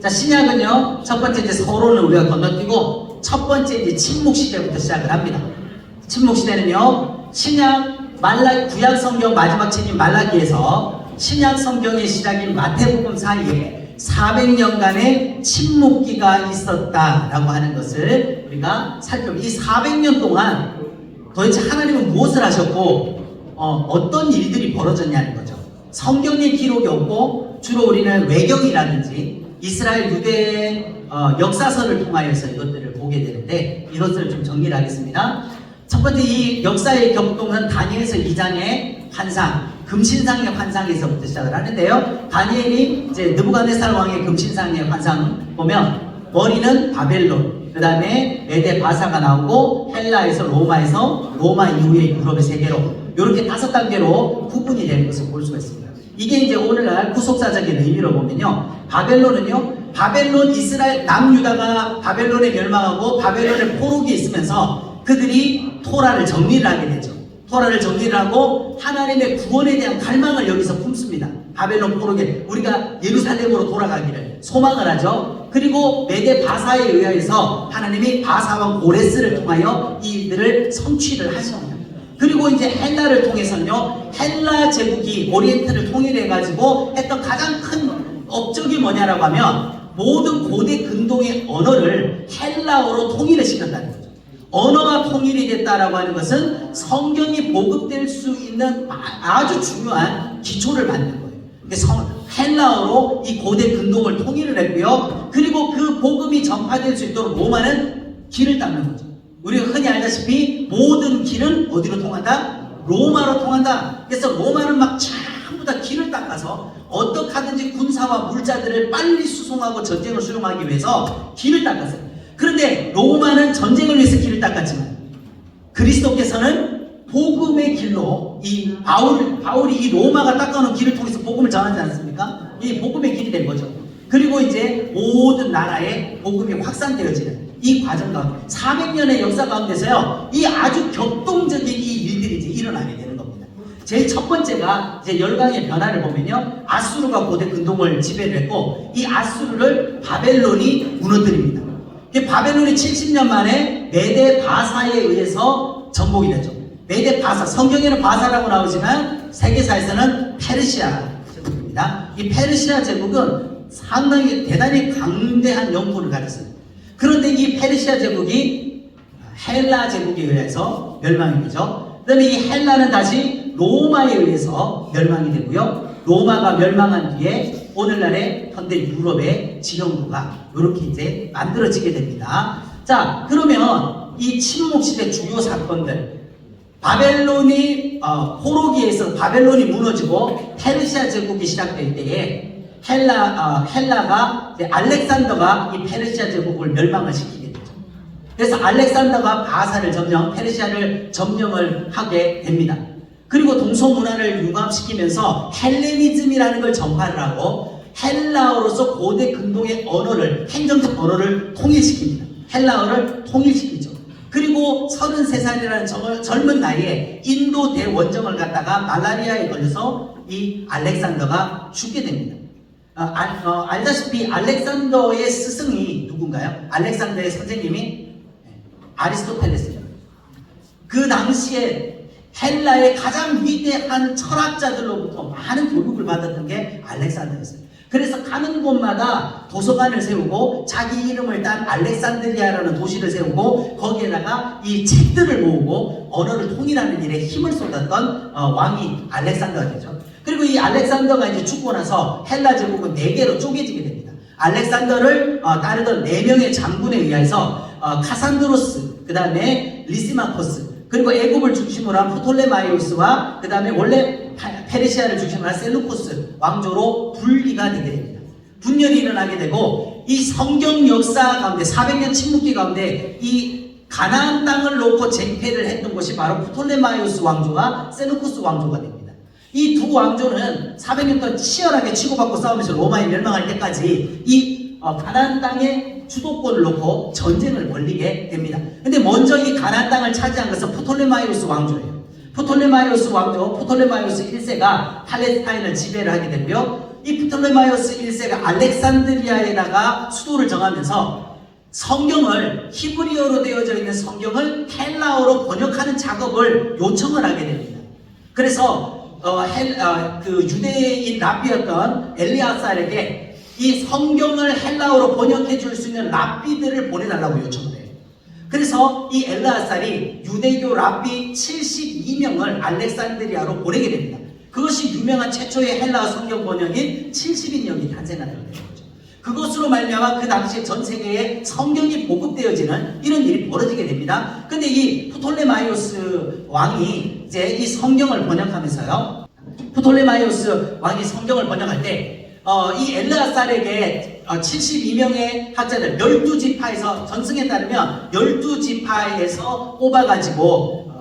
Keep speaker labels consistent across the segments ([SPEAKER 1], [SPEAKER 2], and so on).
[SPEAKER 1] 자, 신약은요, 첫 번째 이제 서론을 우리가 건너뛰고, 첫 번째 이제 침묵 시대부터 시작을 합니다. 침묵 시대는요, 구약 성경 마지막 책인 말라기에서 신약 성경의 시작인 마태복음 사이에 400년간의 침묵기가 있었다라고 하는 것을 우리가 살펴보고, 이 400년 동안 도대체 하나님은 무엇을 하셨고, 어떤 일들이 벌어졌냐는 거죠. 성경의 기록이 없고, 주로 우리는 외경이라든지 이스라엘 유대의 역사서를 통하여서 이것들을 보게 되는데, 이것을 좀 정리를 하겠습니다. 첫 번째, 이 역사의 격동은 다니엘서 2장의 환상, 금신상의 환상에서부터 시작을 하는데요. 다니엘이 이제 느부갓네살 왕의 금신상의 환상 보면, 머리는 바벨론, 그 다음에 메데 바사가 나오고, 헬라에서 로마에서, 로마 이후에 유럽의 세계로, 이렇게 5단계로 구분이 되는 것을 볼 수가 있습니다. 이게 이제 오늘날 구속사적인 의미로 보면요, 바벨론 이스라엘 남유다가 바벨론에 멸망하고 바벨론의 포로기에 있으면서 그들이 토라를 정리를 하게 되죠. 토라를 정리를 하고 하나님의 구원에 대한 갈망을 여기서 품습니다. 바벨론 포로기, 우리가 예루살렘으로 돌아가기를 소망을 하죠. 그리고 메데 바사에 의하여서 하나님이 바사왕 고레스를 통하여 이들을 성취를 하십니다. 그리고 이제 헬라를 통해서는요, 헬라 제국이 오리엔트를 통일해가지고 했던 가장 큰 업적이 뭐냐라고 하면, 모든 고대 근동의 언어를 헬라어로 통일을 시켰다는 거죠. 언어가 통일이 됐다라고 하는 것은 성경이 보급될 수 있는 아주 중요한 기초를 만든 거예요. 그래서 헬라어로 이 고대 근동을 통일을 했고요. 그리고 그 복음이 전파될 수 있도록 로마는 길을 닦는 거죠. 우리가 흔히 알다시피 모든 길은 어디로 통한다? 로마로 통한다. 그래서 로마는 막 전부 다 길을 닦아서 어떻게 하든지 군사와 물자들을 빨리 수송하고 전쟁을 수용하기 위해서 길을 닦았어요. 그런데 로마는 전쟁을 위해서 길을 닦았지만 그리스도께서는 복음의 길로 이 바울이 이 로마가 닦아놓은 길을 통해서 복음을 전하지 않습니까? 이 복음의 길이 된 거죠. 그리고 이제 모든 나라에 복음이 확산되어지는 이 과정 가운데 400년의 역사 가운데서요, 이 아주 격동적인 이 일들이 이제 일어나게 되는 겁니다. 제일 첫 번째가 이제 열강의 변화를 보면요, 아수르가 고대 근동을 지배를 했고, 이 아수르를 바벨론이 무너뜨립니다. 바벨론이 70년 만에 메데 바사에 의해서 정복이 되죠. 메데 바사, 성경에는 바사라고 나오지만 세계사에서는 페르시아 제국입니다. 이 페르시아 제국은 상당히 대단히 강대한 영토를 가졌어요. 그런데 이 페르시아 제국이 헬라 제국에 의해서 멸망이 되죠. 그 다음에 이 헬라는 다시 로마에 의해서 멸망이 되고요. 로마가 멸망한 뒤에 오늘날의 현대 유럽의 지형도가 이렇게 이제 만들어지게 됩니다. 자, 그러면 이 침묵시대 주요 사건들, 바벨론이 포로기에서 바벨론이 무너지고 페르시아 제국이 시작될 때에 헬라가 알렉산더가 이 페르시아 제국을 멸망을 시키게 되죠. 그래서 알렉산더가 바사를 페르시아를 점령을 하게 됩니다. 그리고 동서문화를 융합시키면서 헬레니즘이라는 걸 전파를 하고 헬라어로서 고대 근동의 언어를, 행정적 언어를 통일시킵니다. 헬라어를 통일시키죠. 그리고 33살이라는 젊은 나이에 인도 대원정을 갖다가 말라리아에 걸려서 이 알렉산더가 죽게 됩니다. 알다시피 알렉산더의 스승이 누군가요? 알렉산더의 선생님이 아리스토텔레스입니다. 그 당시에 헬라의 가장 위대한 철학자들로부터 많은 교육을 받았던 게 알렉산더였어요. 그래서 가는 곳마다 도서관을 세우고 자기 이름을 딴 알렉산드리아라는 도시를 세우고 거기에다가 이 책들을 모으고 언어를 통일하는 일에 힘을 쏟았던 왕이 알렉산더가 되죠. 그리고 이 알렉산더가 이제 죽고 나서 헬라 제국은 4개로 쪼개지게 됩니다. 알렉산더를 따르던 4명의 장군에 의해서 카산드로스, 그 다음에 리시마코스, 그리고 애굽을 중심으로 한 프톨레마이오스와 그 다음에 원래 페르시아를 중심으로 한 셀루코스 왕조로 분리가 되게 됩니다. 분열이 일어나게 되고 이 성경 역사 가운데 400년 침묵기 가운데 이 가나안 땅을 놓고 쟁패를 했던 것이 바로 프톨레마이오스 왕조와 셀루코스 왕조가 됩니다. 이 두 왕조는 400년 동안 치열하게 치고받고 싸우면서 로마에 멸망할 때까지 이 가나안 땅의 주도권을 놓고 전쟁을 벌이게 됩니다. 근데 먼저 이 가나안 땅을 차지한 것은 프톨레마이오스 왕조예요. 프톨레마이오스 왕조, 프톨레마이오스 1세가 팔레스타인을 지배를 하게 되고요. 이 프톨레마이오스 1세가 알렉산드리아에다가 수도를 정하면서 성경을, 히브리어로 되어져 있는 성경을 헬라어로 번역하는 작업을 요청을 하게 됩니다. 그래서 그 유대인 랍비였던 엘리아살에게 이 성경을 헬라어로 번역해 줄 수 있는 랍비들을 보내달라고 요청을 해요. 그래서 이 엘리아살이 유대교 랍비 72명을 알렉산드리아로 보내게 됩니다. 그것이 유명한 최초의 헬라어 성경 번역인 70인역이 탄생하게 되는 거죠. 그것으로 말미암아 그 당시에 전 세계에 성경이 보급되어지는 이런 일이 벌어지게 됩니다. 근데 이 프톨레마이오스 왕이 이제 이 성경을 번역하면서요. 프톨레마이오스 왕이 성경을 번역할 때 이 엘르아살에게 72명의 학자들 12지파에서 전승에 따르면 12지파에서 뽑아가지고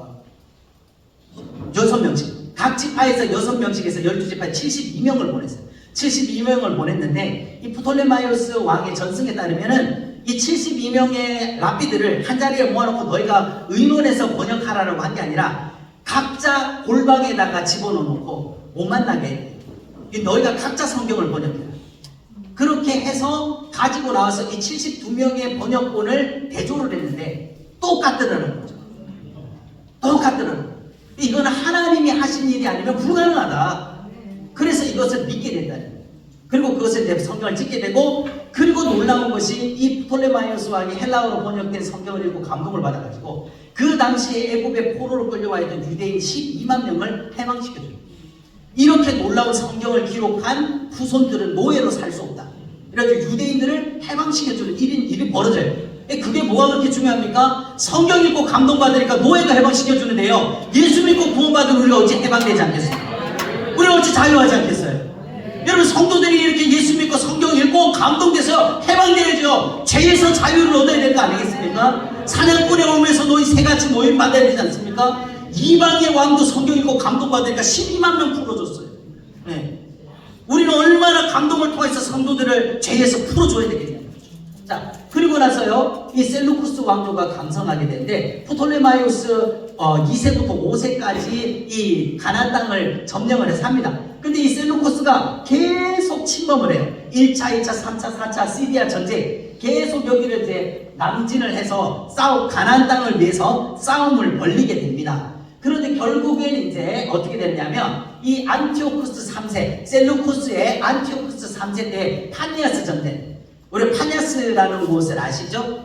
[SPEAKER 1] 6명씩 각 지파에서 6명씩에서 12지파에 72명을 보냈어요. 72명을 보냈는데 이 프톨레마이오스 왕의 전승에 따르면은 이 72명의 랍비들을 한 자리에 모아놓고 너희가 의논해서 번역하라고 한 게 아니라 각자 골방에다가 집어넣어놓고 못 만나게 해. 너희가 각자 성경을 번역해라. 그렇게 해서 가지고 나와서 이 72명의 번역본을 대조를 했는데 똑같더라는 거죠. 똑같더라는 거죠. 이건 하나님이 하신 일이 아니면 불가능하다. 그래서 이것을 믿게 된다는 거예요. 그리고 그것을 이제 성경을 찍게 되고, 그리고 놀라운 것이 이 프톨레마이오스 왕이 헬라어로 번역된 성경을 읽고 감동을 받아가지고 그 당시에 애굽의 포로로 끌려와 있던 유대인 12만 명을 해방시켜줘요. 이렇게 놀라운 성경을 기록한 후손들은 노예로 살 수 없다. 이렇게 유대인들을 해방시켜주는 일이 벌어져요. 그게 뭐가 그렇게 중요합니까? 성경 읽고 감동받으니까 노예가 해방시켜주는데요. 예수 믿고 구원받은 우리가 어찌 해방되지 않겠어요? 우리가 어찌 자유하지 않겠어요? 여러분, 성도들이 이렇게 예수 믿고 성경 읽고 감동돼서 해방되야죠. 죄에서 자유를 얻어야 될 거 아니겠습니까? 사냥꾼에 오면서 너희 새같이 모임 받아야 되지 않습니까? 이방의 왕도 성경 읽고 감동받으니까 12만 명 풀어줬어요. 네. 우리는 얼마나 감동을 통해서 성도들을 죄에서 풀어줘야 되겠냐는 거죠. 자, 그리고 나서요, 이 셀루쿠스 왕조가 강성하게 되는데, 프톨레마이오스 2세부터 5세까지 이 가나안 땅을 점령을 해서 합니다. 근데 이 셀루쿠스가 계속 침범을 해요. 1차, 2차, 3차, 4차 시리아 전쟁, 계속 여기를 이제 남진을 해서 가나안 땅을 위해서 싸움을 벌리게 됩니다. 그런데 결국에는 이제 어떻게 됐냐면 이 안티오쿠스 3세, 셀루쿠스의 안티오쿠스 3세 때 판니아스 전쟁, 우리 판니아스라는 곳을 아시죠?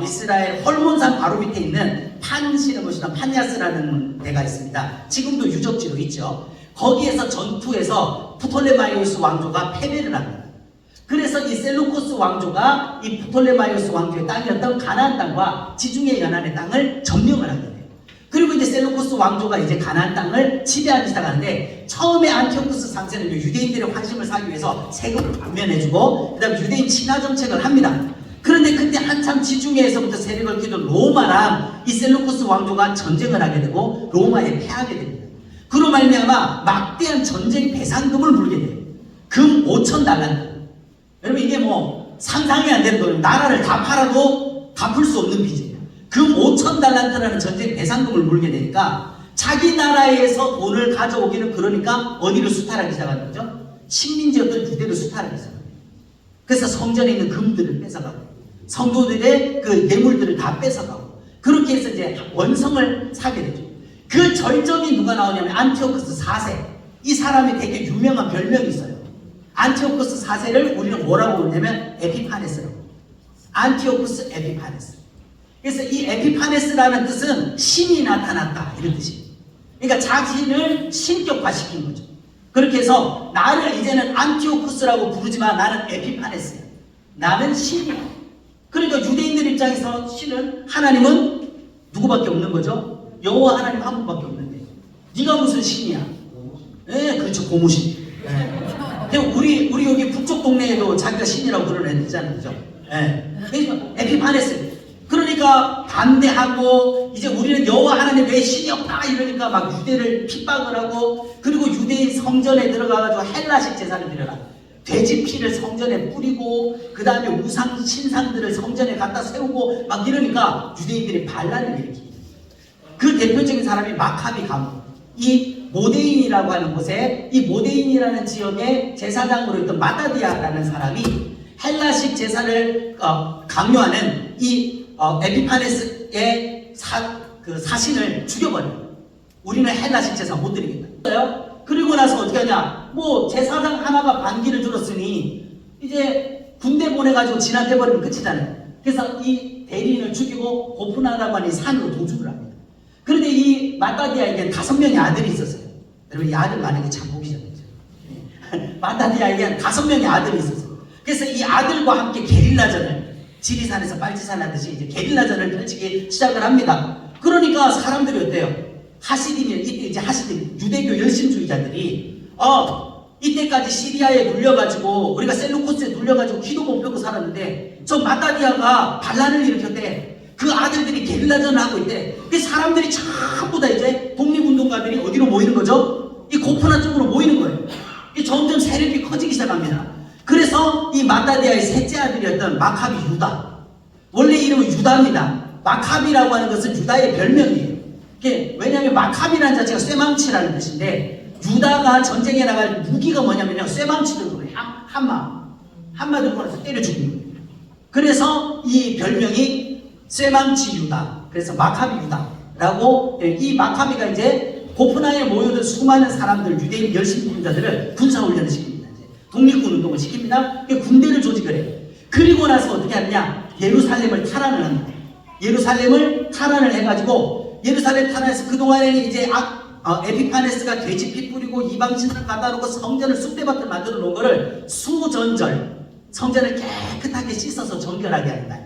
[SPEAKER 1] 이스라엘 헐몬산 바로 밑에 있는 판시는 곳이나 판니아스라는 데가 있습니다. 지금도 유적지로 있죠. 거기에서 전투에서 프톨레마이오스 왕조가 패배를 합니다. 그래서 이 셀루쿠스 왕조가 이 프톨레마이오스 왕조의 땅이었던 가나안 땅과 지중해 연안의 땅을 점령을 하게 돼요. 그리고 이제 셀루쿠스 왕조가 이제 가나안 땅을 지배하기 시작하는데, 처음에 안티오쿠스 3세는 유대인들의 관심을 사기 위해서 세금을 감면해주고 그 다음에 유대인 친화 정책을 합니다. 그런데 그때 한참 지중해에서부터 세력을 키운 로마랑 이 셀루쿠스 왕조가 전쟁을 하게 되고 로마에 패하게 됩니다. 그로 말미암아 막대한 전쟁 배상금을 물게 돼요. 금 5,000달란트. 여러분, 이게 뭐 상상이 안 되는 거예요. 나라를 다 팔아도 갚을 수 없는 빚이에요. 금 5,000달란트라는 전쟁 배상금을 물게 되니까 자기 나라에서 돈을 가져오기는 그러니까 어디를 수탈하기 시작하는 거죠? 식민지였던 유대를 수탈하기 시작합니다. 그래서 성전에 있는 금들을 뺏어가고 성도들의 그 예물들을 다 뺏어가고 그렇게 해서 이제 원성을 사게 되죠. 그 절정이 누가 나오냐면 안티오쿠스 4세. 이 사람이 되게 유명한 별명이 있어요. 안티오쿠스 4세를 우리는 뭐라고 부르냐면 에피파네스라고. 안티오쿠스 에피파네스. 그래서 이 에피파네스라는 뜻은 신이 나타났다, 이런 뜻이에요. 그러니까 자신을 신격화시킨 거죠. 그렇게 해서 나를 이제는 안티오쿠스라고 부르지만 나는 에피파네스야. 나는 신이야. 그러니까 유대인들 입장에서 신은, 하나님은 누구밖에 없는 거죠? 여호와 하나님 한 분밖에 없는데 네가 무슨 신이야? 네, 그렇죠. 고무신. 네. 우리 여기 북쪽 동네에도 자기가 신이라고 그러는 애들 있잖아요. 그죠? 네. 에피파네스. 그러니까 반대하고, 이제 우리는 여호와 하나님 왜 신이 없다 이러니까 막 유대를 핍박을 하고, 그리고 유대인 성전에 들어가가지고 헬라식 제사를 드려라. 돼지 피를 성전에 뿌리고 그 다음에 우상 신상들을 성전에 갖다 세우고 막 이러니까 유대인들이 반란을 일으키게. 그 대표적인 사람이 마카비 가문. 이 모데인이라고 하는 곳에 이 모데인이라는 지역의 제사장으로 있던 마따디아라는 사람이 헬라식 제사를 강요하는 이 에피파네스의 사신을 죽여버려요. 우리는 헬라식 제사 못 드리겠다. 그리고 나서 어떻게 하냐? 뭐 제사장 하나가 반기를 들었으니 이제 군대 보내가지고 진압해버리면 끝이잖아요. 그래서 이 대리인을 죽이고 고프나라고 하는 산으로 도주를 합니다. 그런데 이 마따디아에게 5명의 아들이 있었어요. 여러분 이 아들 많은 게 참 보기 전이죠. 마따디아에게 5명의 아들이 있었어요. 그래서 이 아들과 함께 게릴라전을 지리산에서 빨치산 하듯이 이제 게릴라전을 펼치기 시작을 합니다. 그러니까 사람들이 어때요? 하시딘이 이때 이제 하시딘 유대교 열심주의자들이 이때까지 시리아에 눌려가지고 우리가 셀루코스에 눌려가지고 기도 못 펴고 살았는데 저 마따디아가 반란을 일으켰대. 그 아들들이 게릴라전을 하고 있대. 그 사람들이 전부 다 이제 독립운동가들이 어디로 모이는 거죠? 이 고프나 쪽으로 모이는 거예요. 이 점점 세력이 커지기 시작합니다. 그래서 이 마따디아의 셋째 아들이었던 마카비 유다. 원래 이름은 유다입니다. 마카비라고 하는 것은 유다의 별명이에요. 왜냐하면 마카비라는 자체가 쇠망치라는 뜻인데 유다가 전쟁에 나갈 무기가 뭐냐면요. 쇠망치를 들고 한마 들고 나서 때려 죽이는 거예요. 그래서 이 별명이 쇠망치 유다. 그래서 마카비 유다라고 이 마카비가 이제 고프나에 모여든 수많은 사람들 유대인 열심군자들을 군사훈련을 시킵니다. 독립군 운동을 시킵니다. 군대를 조직을 해요. 그리고 나서 어떻게 하느냐? 예루살렘을 탈환을 합니다. 예루살렘을 탈환을 해가지고 예루살렘 탈환해서 그동안에는 이제 에피파네스가 돼지피 뿌리고 이방신을 갖다 놓고 성전을 쑥대밭을 만들어 놓은 거를 수전절, 성전을 깨끗하게 씻어서 정결하게 한다.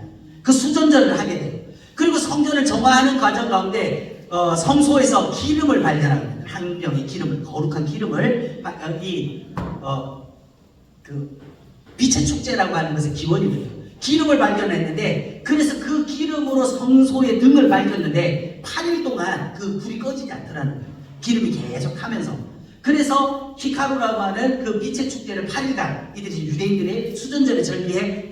[SPEAKER 1] 그 수전절을 하게 돼요. 그리고 성전을 정화하는 과정 가운데 성소에서 기름을 발견합니다. 한 병의 기름을, 거룩한 기름을 빛의 축제라고 하는 것의 기원이거든요. 기름을 발견했는데 그래서 그 기름으로 성소의 등을 밝혔는데 8일 동안 그 불이 꺼지지 않더라는 거예요. 기름이 계속 하면서. 그래서 히카루라고 하는 그 빛의 축제를 8일간 이들이 유대인들의 수전절의 절기에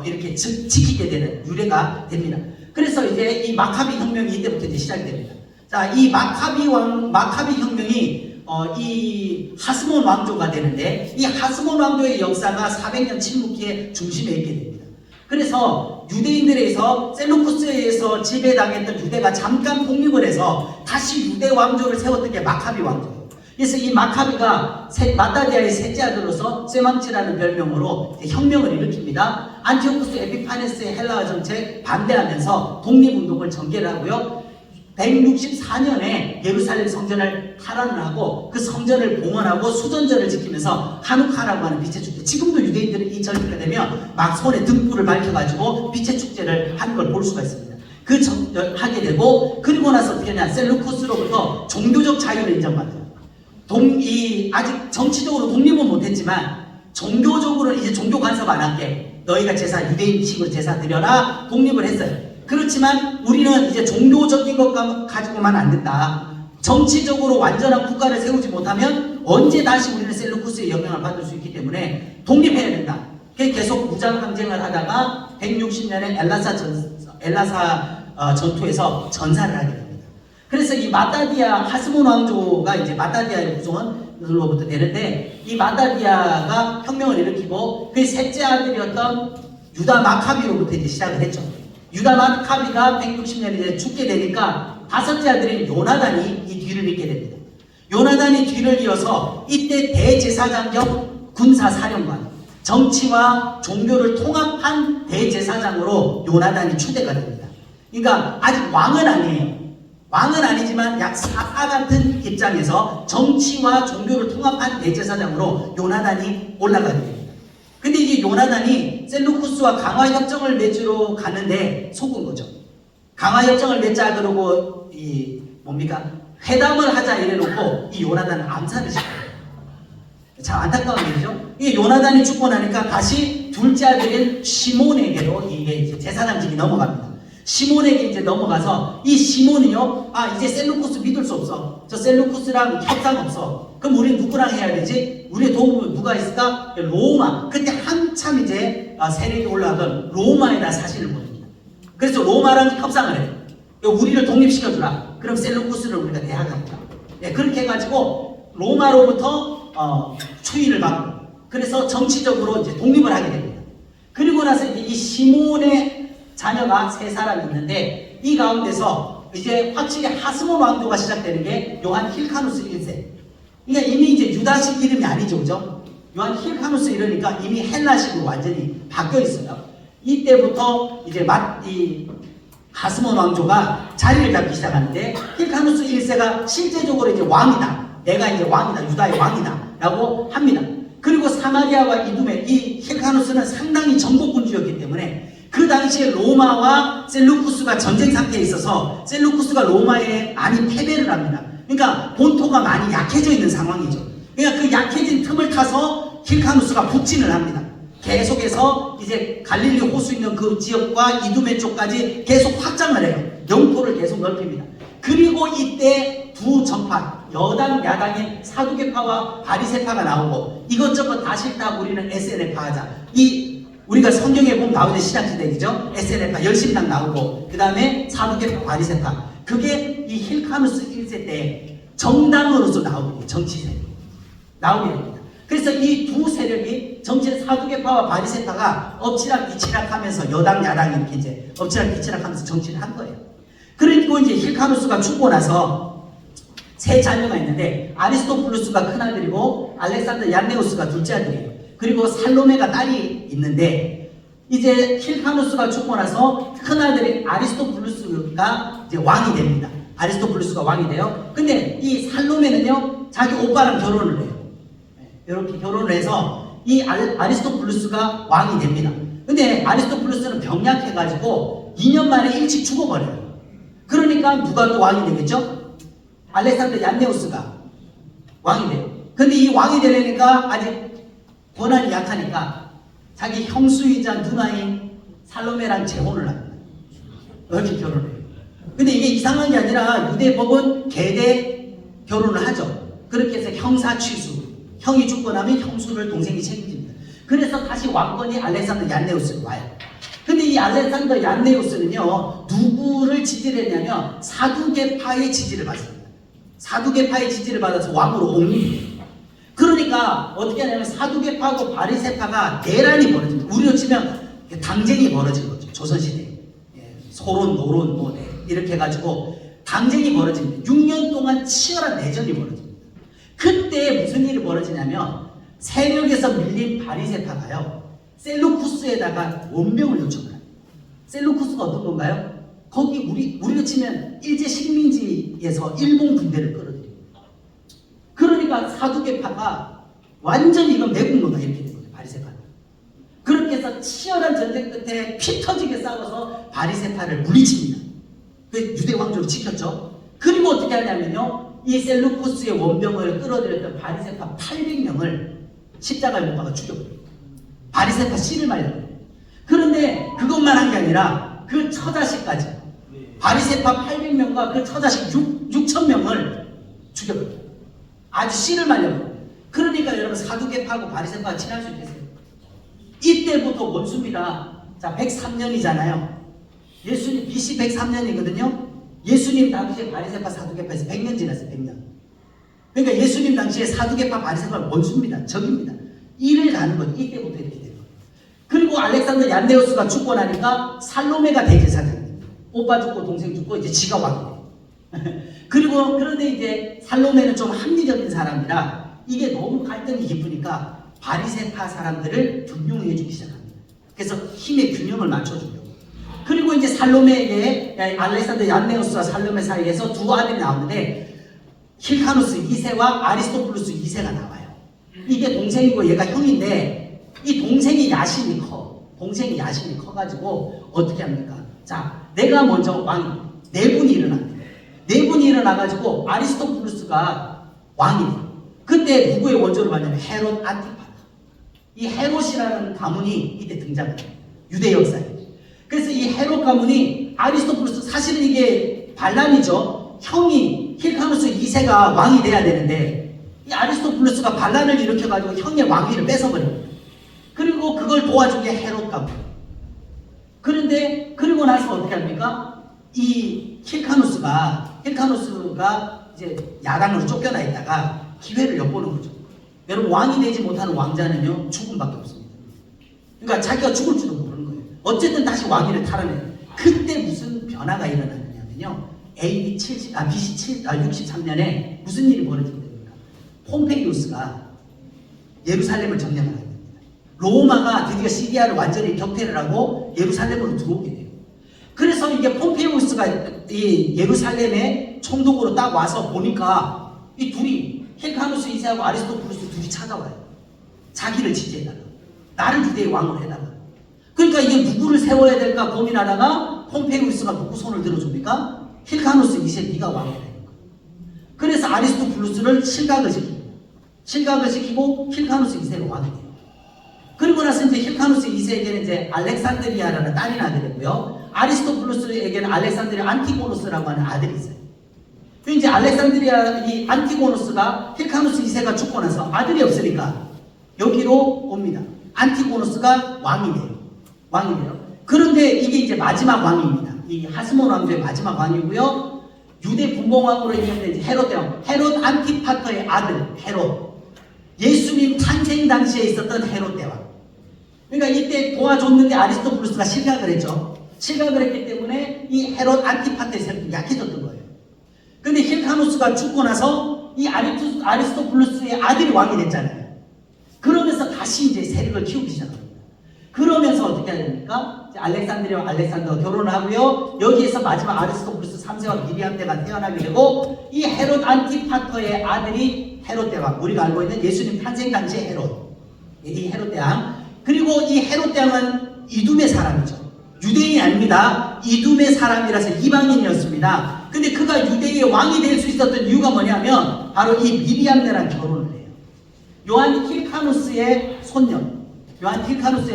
[SPEAKER 1] 이렇게 지키게 되는 유래가 됩니다. 그래서 이제 이 마카비 혁명이 이때부터 이제 시작이 됩니다. 자, 이 마카비 혁명이 이 하스몬 왕조가 되는데 이 하스몬 왕조의 역사가 400년 침묵기의 중심에 있게 됩니다. 그래서 유대인들에서 셀루쿠스에서 지배당했던 유대가 잠깐 독립을 해서 다시 유대 왕조를 세웠던 게 마카비 왕조예요. 그래서 이 마카비가 마따디아의 셋째 아들로서 쇠망치라는 별명으로 혁명을 일으킵니다. 안티오쿠스 에피파네스의 헬라화 정책 반대하면서 독립운동을 전개를 하고요. 164년에 예루살렘 성전을 탈환을 하고 그 성전을 봉헌하고 수전절을 지키면서 하누카라고 하는 빛의 축제, 지금도 유대인들은 이 절기가 되면 막 손에 등불을 밝혀가지고 빛의 축제를 하는 걸 볼 수가 있습니다. 하게 되고 그리고 나서 어떻게 하냐, 셀루쿠스로부터 종교적 자유를 인정받아요. 아직 정치적으로 독립은 못했지만 종교적으로는 이제 종교 간섭 안 할게, 너희가 유대인식으로 제사 드려라, 독립을 했어요. 그렇지만 우리는 이제 종교적인 것 가지고만 안 된다. 정치적으로 완전한 국가를 세우지 못하면 언제 다시 우리는 셀루쿠스의 영향을 받을 수 있기 때문에 독립해야 된다. 계속 무장 항쟁을 하다가 160년에 엘라사 전투에서 전사를 하게 됩니다. 그래서 이 마따디아 하스몬 왕조가 이제 마따디아의 구성원으로부터 되는데 이 마따디아가 혁명을 일으키고 그 셋째 아들이었던 유다 마카비로부터 이제 시작을 했죠. 유다 마카비가 160년에 이제 죽게 되니까 다섯째 아들인 요나단이 이 뒤를 잇게 됩니다. 요나단이 뒤를 이어서 이때 대제사장 겸 군사사령관, 정치와 종교를 통합한 대제사장으로 요나단이 추대가 됩니다. 그러니까 아직 왕은 아니에요. 왕은 아니지만 약 사파 같은 입장에서 정치와 종교를 통합한 대제사장으로 요나단이 올라가게 됩니다. 근데 이제 요나단이 셀루쿠스와 강화협정을 맺으러 가는데 속은 거죠. 강화협정을 맺자 그러고 회담을 하자 이래놓고 이 요나단을 암살을 시켜요. 참 안타까운 일이죠. 이 요나단이 죽고 나니까 다시 둘째 아들인 시몬에게로 이게 이제 제사장직이 넘어갑니다. 시몬에게 이제 넘어가서 이 시몬이요, 이제 셀루쿠스 믿을 수 없어. 저 셀루쿠스랑 협상 없어. 그럼 우리 누구랑 해야 되지? 우리의 도움은 누가 있을까? 로마. 그때 한참 이제 세력이 올라가던 로마에다 사신을 보냅니다. 그래서 로마랑 협상을 해요. 우리를 독립시켜주라. 그럼 셀루쿠스를 우리가 대항합니다. 네, 그렇게 해가지고 로마로부터 추위를 받고 그래서 정치적으로 이제 독립을 하게 됩니다. 그리고 나서 이제 이 시몬의 자녀가 3사람이 있는데 이 가운데서 이제 확실히 하스몬 왕조가 시작되는 게 요한 힐카누스 1세. 그러니까 이미 이제 유다식 이름이 아니죠, 그죠? 요한 힐카누스 이러니까 이미 헬라식으로 완전히 바뀌어 있어요. 이때부터 이제 이 하스몬 왕조가 자리를 잡기 시작하는데 힐카누스 1세가 실제적으로 이제 왕이다. 내가 이제 왕이다. 유다의 왕이다. 라고 합니다. 그리고 사마리아와 이두메, 이 힐카누스는 상당히 정복군주였기 때문에 그 당시에 로마와 셀루쿠스가 전쟁 상태에 있어서 셀루쿠스가 로마에 많이 패배를 합니다. 그러니까 본토가 많이 약해져 있는 상황이죠. 그러니까 그 약해진 틈을 타서 힐카누스가 북진을 합니다. 계속해서 이제 갈릴리 호수 있는 그 지역과 이두메 쪽까지 계속 확장을 해요. 영토를 계속 넓힙니다. 그리고 이때 두 정파, 여당, 야당인 사두개파와 바리새파가 나오고 이것저것 다 싫다 우리는 SNF파 하자. 우리가 성경에 보면 나오는 신약시대이죠. SNF파, 열심당 나오고 그 다음에 사두개파, 바리새파. 그게 이 힐카누스 1세 때 정당으로서 나오게 정치세력 나오게 됩니다. 그래서 이 두 세력이 정치 사두개파와 바리새파가 엎치락뒤치락 하면서 여당 야당 이렇게 이제 엎치락뒤치락 하면서 정치를 한 거예요. 그리고 이제 힐카누스가 죽고 나서 3자녀가 있는데 아리스토블루스가 큰아들이고 알렉산더 얀네우스가 둘째 아들이에요. 그리고 살로메가 딸이 있는데 이제 힐카누스가 죽고 나서 큰아들인 아리스토블루스가 이제 왕이 됩니다. 아리스토블루스가 왕이 돼요. 근데 이 살로메는요 자기 오빠랑 결혼을 해요. 이렇게 결혼을 해서 이 아리스토블루스가 왕이 됩니다. 근데 아리스토블루스는 병약해가지고 2년 만에 일찍 죽어버려요. 그러니까 누가 또 왕이 되겠죠? 알렉산더 얀네우스가 왕이 돼요. 근데 이 왕이 되려니까 아직 권한이 약하니까 자기 형수이자 누나인 살로메랑 재혼을 합니다. 이렇게 결혼을 해요. 근데 이게 이상한 게 아니라 유대법은 계대 결혼을 하죠. 그렇게 해서 형사 취수. 형이 죽고 나면 형수를 동생이 책임집니다. 그래서 다시 왕권이 알렉산더 얀네우스로 와요. 근데 이 알렉산더 얀네우스는요, 누구를 지지를 했냐면 사두개파의 지지를 받습니다. 사두개파의 지지를 받아서 왕으로 옹립해요. 그러니까 어떻게 하냐면 사두개파하고 바리새파가 내란이 벌어집니다. 우리로 치면 당쟁이 벌어진 거죠. 조선시대에. 소론, 노론, 뭐 이렇게 해가지고 당쟁이 벌어집니다. 6년 동안 치열한 내전이 벌어집니다. 그때 무슨 일이 벌어지냐면 세력에서 밀린 바리새파가요 셀루쿠스에다가 원병을 요청을 합니다. 셀루쿠스가 어떤 건가요? 거기 우리로 치면 일제 식민지에서 일본 군대를 끌어들입니다. 그러니까 사두개파가 완전히 이건 매국노다 이렇게 된 거죠. 바리새파는. 그렇게 해서 치열한 전쟁 끝에 피 터지게 싸워서 바리새파를 물리칩니다. 그 유대 왕조를 지켰죠. 그리고 어떻게 하냐면요. 이 셀루쿠스의 원병을 끌어들였던 바리새파 800명을 십자가에 못 박아 죽여버려요. 바리새파 씨를 말려요. 그런데 그것만 한 게 아니라 그 처자식까지 바리새파 800명과 그 처자식 6,000명을 죽여버려요. 아주 씨를 말려버려요. 그러니까 여러분 사두개파하고 바리새파가 친할 수 있겠어요? 이때부터 원수입니다. 자, 103년이잖아요. 예수님 BC 103년이거든요. 예수님 당시에 바리새파 사두개파에서 100년 지났어요. 100년. 그러니까 예수님 당시에 사두개파 바리새파는 원수입니다. 적입니다. 이를 가는 거죠. 이때부터 이렇게 돼요. 그리고 알렉산더 얀네우스가 죽고 나니까 살로메가 대제사장입니다. 오빠 죽고 동생 죽고 이제 지가 왕이 돼요. 그리고 그런데 이제 살로메는 좀 합리적인 사람이라 이게 너무 갈등이 깊으니까 바리새파 사람들을 균형해 주기 시작합니다. 그래서 힘의 균형을 맞춰주려고. 그리고 이제 살로메에게 알렉산더 얀네우스와 살로메 사이에서 두 아들이 나오는데 힐카누스 2세와 아리스토블루스 2세가 나와요. 이게 동생이고 얘가 형인데 이 동생이 야심이 커. 동생이 야심이 커가지고 어떻게 합니까? 자, 내가 먼저 왕이 네 분이 일어납니다. 네 분이 일어나가지고 아리스토블루스가 왕이 돼요. 그때 누구의 원조를 받냐면 헤롯 안티파. 이 헤롯이라는 가문이 이때 등장해요. 유대 역사에. 그래서 이 헤롯 가문이 아리스토블루스 사실은 이게 반란이죠. 형이 힐카누스 2세가 왕이 돼야 되는데 이 아리스토블루스가 반란을 일으켜가지고 형의 왕위를 뺏어버려요. 그리고 그걸 도와준 게 헤롯 가문. 그런데 그리고 나서 어떻게 합니까? 이 힐카누스가 힐카누스가 이제 야당으로 쫓겨나 있다가 기회를 엿보는 거죠. 여러분, 왕이 되지 못하는 왕자는요, 죽음밖에 없습니다. 그러니까 자기가 죽을지도 모르는 거예요. 어쨌든 다시 왕위를 탈환해요. 그때 무슨 변화가 일어나느냐면요, BC 63년에 무슨 일이 벌어지게 됩니까? 폼페이우스가 예루살렘을 점령하게 됩니다. 로마가 드디어 시리아를 완전히 격퇴를 하고 예루살렘으로 들어오게 돼요. 그래서 이게 폼페이우스가 이 예루살렘의 총독으로 딱 와서 보니까 이 둘이 힐카누스 2세하고 아리스토블루스 둘이 찾아와요. 자기를 지지해달라. 나를 유대의 왕으로 해달라. 그러니까 이게 누구를 세워야 될까 고민하다가 폼페이우스가 누구 손을 들어줍니까? 힐카누스 2세 네가 왕이 되는 거예요. 그래서 아리스토블루스를 실각을 시키고 힐카누스 2세가 왕이 돼요. 그리고 나서 이제 힐카누스 2세에게는 이제 알렉산드리아라는 딸이 나게 되고요. 아리스토블루스에게는 알렉산드리아 안티고노스라고 하는 아들이 있어요. 이제 알렉산드리아 이 안티고노스가 힐카누스 2세가 죽고 나서 아들이 없으니까 여기로 옵니다. 안티고노스가 왕이 돼요. 그런데 이게 이제 마지막 왕입니다. 이 하스몬 왕조의 마지막 왕이고요. 유대 분봉왕으로 있는데 이제 헤롯 대왕, 헤롯 안티파터의 아들 헤롯. 예수님 탄생 당시에 있었던 헤롯 대왕. 그러니까 이때 도와줬는데 아리스토블루스가 실각을 했죠. 실각을 했기 때문에 이 헤롯 안티파터의 세력이 약해졌던 거예요. 근데 힐카누스가 죽고 나서 이 아리스토블루스의 아들이 왕이 됐잖아요. 그러면서 다시 이제 세력을 키우기 시작합니다. 그러면서 어떻게 해야 됩니까? 알렉산드리아와 알렉산더가 결혼을 하고요. 여기에서 마지막 아리스토블루스 3세와 미리암대가 태어나게 되고 이 헤롯 안티파터의 아들이 헤롯 대왕, 우리가 알고 있는 예수님 탄생 당시의 헤롯, 이 헤롯 대왕. 그리고 이 헤롯 대왕은 이둠의 사람이죠. 유대인이 아닙니다. 이둠의 사람이라서 이방인이었습니다. 근데 그가 유대의 왕이 될 수 있었던 이유가 뭐냐면 바로 이 미리암네랑 결혼을 해요. 요한 힐카누스의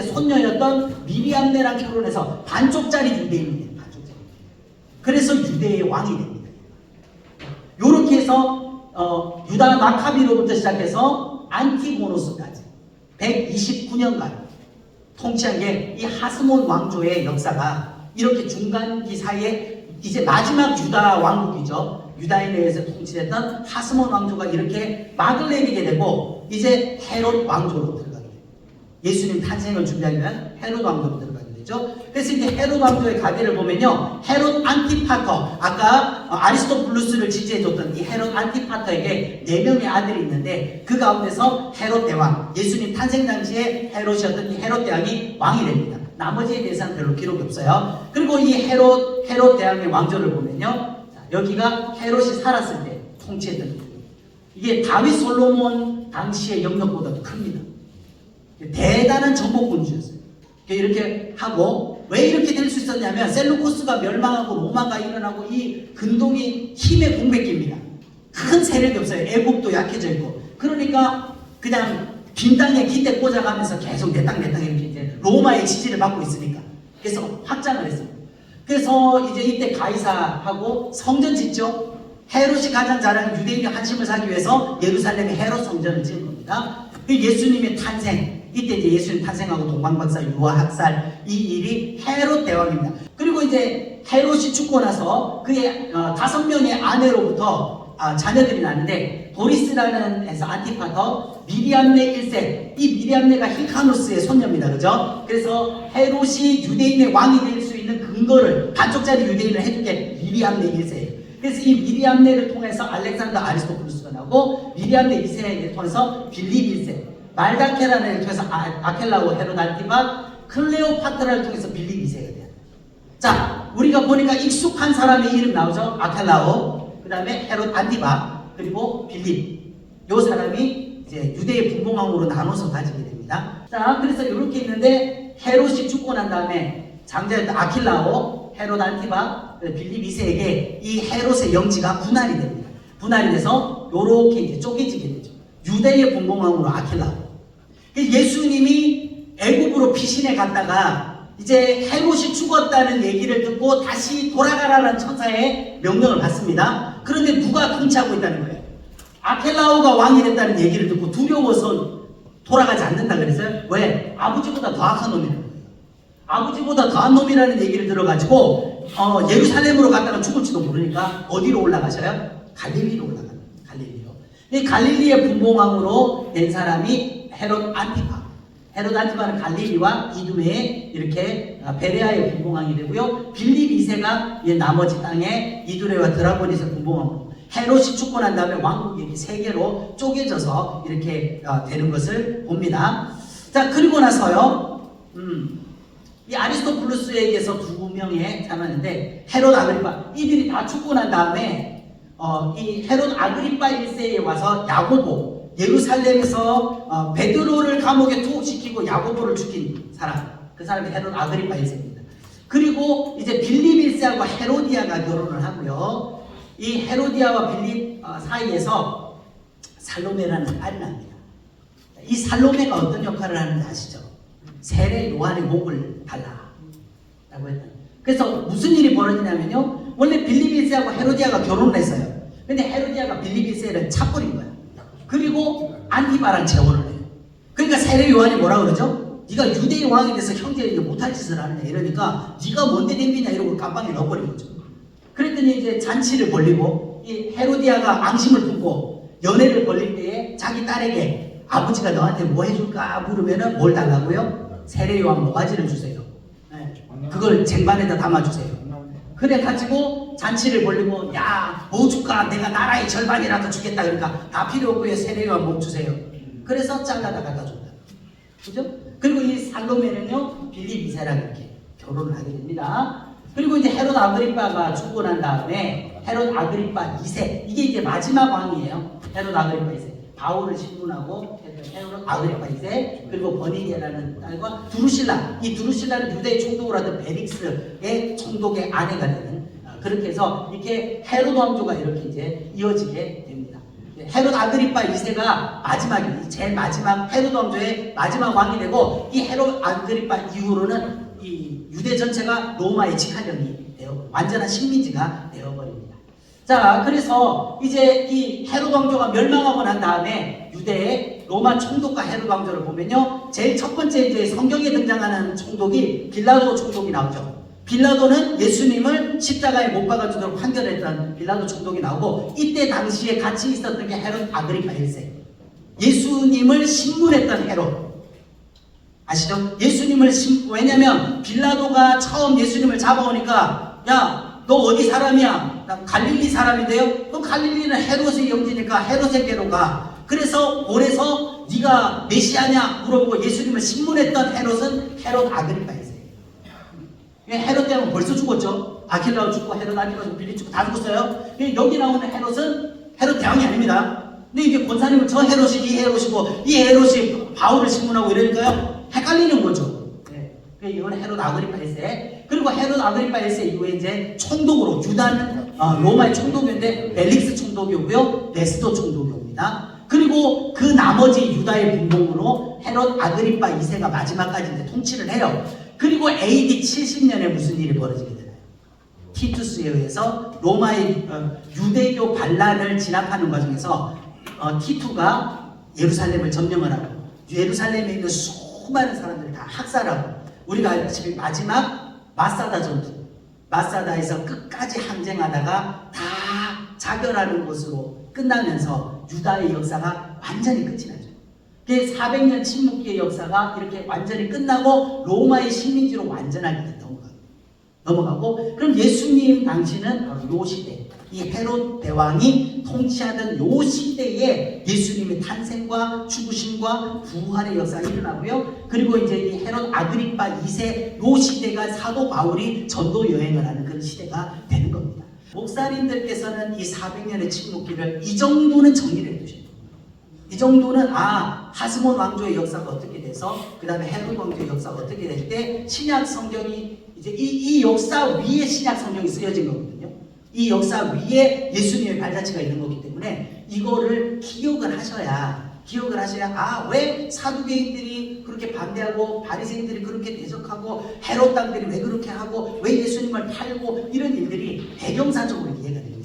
[SPEAKER 1] 손녀였던 미리암네랑 결혼해서 반쪽짜리 유대인이에요. 반쪽짜리. 그래서 유대의 왕이 됩니다. 요렇게 해서 유다 마카비로부터 시작해서 안티고노스까지 129년간 통치한 게 이 하스몬 왕조의 역사가 이렇게 중간기 사이에 이제 마지막 유다 왕국이죠. 유다에 의해서 통치됐던 하스몬 왕조가 이렇게 막을 내리게 되고 이제 헤롯 왕조로 들어가게 돼요. 예수님 탄생을 준비하기 위한 헤롯 왕조로 들어가게 되죠. 그래서 이제 헤롯 왕조의 가계를 보면요, 헤롯 안티파터, 아까 아리스토블루스를 지지해줬던 이 헤롯 안티파터에게 4명의 아들이 있는데 그 가운데서 헤롯 대왕, 예수님 탄생 당시에 헤롯이었던 이 헤롯 대왕이 왕이 됩니다. 나머지에 대해서는 별로 기록이 없어요. 그리고 이 헤롯 대왕의 왕조를 보면요, 여기가 헤롯이 살았을 때 통치했던 길. 이게 다윗 솔로몬 당시의 영역보다도 큽니다. 대단한 정복군주였어요. 이렇게 하고 왜 이렇게 될 수 있었냐면 셀루코스가 멸망하고 로마가 일어나고 이 근동이 힘의 공백기입니다. 큰 세력이 없어요. 애국도 약해져 있고. 그러니까 그냥 빈 땅에 기대 꽂아가면서 계속 내 땅 이렇게 이제 로마의 지지를 받고 있으니까. 그래서 확장을 했어요. 그래서 이제 이때 가이사하고 성전 짓죠. 헤롯이 가장 잘하는 유대인의 한심을 사기 위해서 예루살렘에 헤롯 성전을 지은 겁니다. 예수님의 탄생, 이때 이제 예수님 탄생하고 동방박사, 유아학살, 이 일이 헤롯 대왕입니다. 그리고 이제 헤롯이 죽고 나서 그의 5명의 아내로부터 자녀들이 나는데 도리스라는 해서 안티파터, 미리암네 1세, 이 미리암네가 힐카누스의 손녀입니다. 그죠? 그래서 헤롯이 유대인의 왕이 될 수 있는 근거를 반쪽짜리 유대인을 해준 게 미리암네 1세예요. 그래서 이 미리암네를 통해서 알렉산더 아리스토블루스가 나오고 미리암네 2세를 통해서 빌립 1세, 말다케라를 통해서 아켈라오 헤롯 안티파, 클레오파트라를 통해서 빌립 2세가 돼요. 자, 우리가 보니까 익숙한 사람의 이름 나오죠. 아켈라오, 그 다음에 헤롯 안티파, 그리고 빌립. 요 사람이 이제 유대의 분봉왕으로 나눠서 가지게 됩니다. 자, 그래서 이렇게 있는데 헤롯이 죽고 난 다음에 장자였던 아킬라오, 헤롯 안티파, 빌립 2세에게 이 헤롯의 영지가 분할이 됩니다. 분할이 돼서 요렇게 이제 쪼개지게 되죠. 유대의 분봉왕으로 아킬라오. 예수님이 애굽으로 피신해 갔다가 이제 헤롯이 죽었다는 얘기를 듣고 다시 돌아가라는 천사의 명령을 받습니다. 그런데 누가 통치하고 있다는 거예요? 아켈라오가 왕이 됐다는 얘기를 듣고 두려워서 돌아가지 않는다 그랬어요. 왜? 아버지보다 더 악한 놈이라는 거예요. 아버지보다 더한 놈이라는 얘기를 들어가지고 예루살렘으로 갔다가 죽을지도 모르니까 어디로 올라가셔요? 갈릴리로 올라가요. 갈릴리로. 이 갈릴리의 분봉왕으로 된 사람이 헤롯 안티파. 헤롯 안티파는 갈릴리와 이두메에 이렇게 베레아의 분봉왕이 되고요. 빌립 2세가 나머지 땅에 이두레와 드라고니스의 분봉왕으로. 헤롯이 죽고 난 다음에 왕국이 이렇게 세 개로 쪼개져서 이렇게 되는 것을 봅니다. 자, 그리고 나서요. 이 아리스토블루스에게서 두 명의 사람인데 헤롯 아그리파 이들이 다 죽고 난 다음에 이 헤롯 아그리파 1세에 와서 야고보 예루살렘에서 베드로를 감옥에 투옥시키고 야고보를 죽인 사람 그 사람이 헤롯 아그리파 1세입니다. 그리고 이제 빌립 1세하고 헤로디아가 결혼을 하고요. 이 헤로디아와 빌립 사이에서 살로메라는 딸이 납니다. 이 살로메가 어떤 역할을 하는지 아시죠? 세례 요한의 목을 달라라고 했다. 그래서 무슨 일이 벌어지냐면요. 원래 빌립 1세하고 헤로디아가 결혼을 했어요. 근데 헤로디아가 빌립 1세를 차버린 거야. 그리고 안티바랑 재혼을 해요. 그러니까 세례 요한이 뭐라 그러죠? 네가 유대의 왕이 돼서 형제에게 못할 짓을 하느냐 이러니까 네가 뭔데 댐비냐 이러고 깜빵에 넣어버린 거죠. 그랬더니 이제 잔치를 벌리고 이 헤로디아가 앙심을 품고 연애를 벌릴 때에 자기 딸에게 아버지가 너한테 뭐 해줄까 물으면은 뭘 달라고요? 세례 요한 모가지를 주세요. 네. 그걸 쟁반에다 담아주세요. 그래 가지고 잔치를 벌리고 야 뭐 줄까? 내가 나라의 절반이라도 주겠다. 그러니까 다 필요 없고요. 세례 요한 목 주세요. 그래서 잘라다 갖다 줬다. 그죠? 그리고 이 살로메는요 빌립 2세랑 이렇게 결혼을 하게 됩니다. 그리고 이제 헤롯 아그리파가 죽고 난 다음에 헤롯 아그리파 2세 이게 이제 마지막 왕이에요. 헤롯 아그리파 2세 바울을 신문하고 헤롯 아그리파 2세 그리고 버니게라는 딸과 두루실라 이 두루실라는 유대의 총독을 하던 베릭스의 총독의 아내가 되는 그렇게 해서 이렇게 헤롯 왕조가 이렇게 이제 이어지게 됩니다. 헤롯 아그리파 2세가 마지막이 제일 마지막 헤롯 왕조의 마지막 왕이 되고 이 헤롯 아그리파 이후로는 이 유대 전체가 로마의 직할령이 되어 완전한 식민지가 되어버립니다. 자, 그래서 이제 이 헤롯 왕조가 멸망하고 난 다음에 유대의 로마 총독과 헤롯 왕조를 보면요, 제일 첫 번째 이제 성경에 등장하는 총독이 빌라도 총독이 나오죠. 빌라도는 예수님을 십자가에 못 박아주도록 판결했던 빌라도 총독이 나오고 이때 당시에 같이 있었던 게 헤롯 아그리파 1세. 예수님을 신문했던 헤롯. 아시죠? 예수님을 왜냐면 빌라도가 처음 예수님을 잡아오니까 야, 너 어디 사람이야? 나 갈릴리 사람인데요? 그럼 갈릴리는 헤롯의 영지니까 헤롯에게로 가. 그래서 올해서 네가 메시아냐 물어보고 예수님을 신문했던 헤롯은 헤롯 아그리파 1세. 헤롯 때문에 벌써 죽었죠. 아킬라도 죽고 헤롯 안티파 죽고 빌립 죽고 다 죽었어요. 여기 나오는 헤롯은 헤롯 대왕이 아닙니다. 근데 이제 권사님은 저 헤롯이 이 헤롯이고 이 헤롯이 바울을 신문하고 이러니까요. 헷갈리는 거죠. 네. 이건 헤롯 아그리파 1세. 그리고 헤롯 아그리파 1세 이후에 이제 총독으로 유다는 로마의 총독인데 벨릭스 총독이고요. 네스토 총독이 옵니다. 그리고 그 나머지 유다의 분봉으로 헤롯 아그리파 2세가 마지막까지 이제 통치를 해요. 그리고 AD 70년에 무슨 일이 벌어지게 되나요? 티투스에 의해서 로마의 유대교 반란을 진압하는 과정에서 티투가 예루살렘을 점령을 하고 예루살렘에 있는 수많은 사람들을 다 학살하고 우리가 알다시피 마지막 마사다 전투 마사다에서 끝까지 항쟁하다가 다 자결하는 것으로 끝나면서 유다의 역사가 완전히 끝이 나죠. 400년 침묵기의 역사가 이렇게 완전히 끝나고 로마의 식민지로 완전하게 넘어가고 그럼 예수님 당시는 요 시대 이 헤롯 대왕이 통치하던 요 시대에 예수님의 탄생과 죽으심과 부활의 역사가 일어나고요. 그리고 이제 이 헤롯 아그리파 2세 요 시대가 사도 바울이 전도 여행을 하는 그런 시대가 되는 겁니다. 목사님들께서는 이 400년의 침묵기를 이 정도는 정리를 해두십니다. 이 정도는 하스몬 왕조의 역사가 어떻게 돼서 그 다음에 헤롯 왕조의 역사가 어떻게 될 때 신약 성경이 이제 이 역사 위에 신약 성경이 쓰여진 거거든요. 이 역사 위에 예수님의 발자취가 있는 거기 때문에 이거를 기억을 하셔야 왜 사두개인들이 그렇게 반대하고 바리새인들이 그렇게 대적하고 헤롯 당들이 왜 그렇게 하고 왜 예수님을 팔고 이런 일들이 배경사적으로 이해가 됩니다.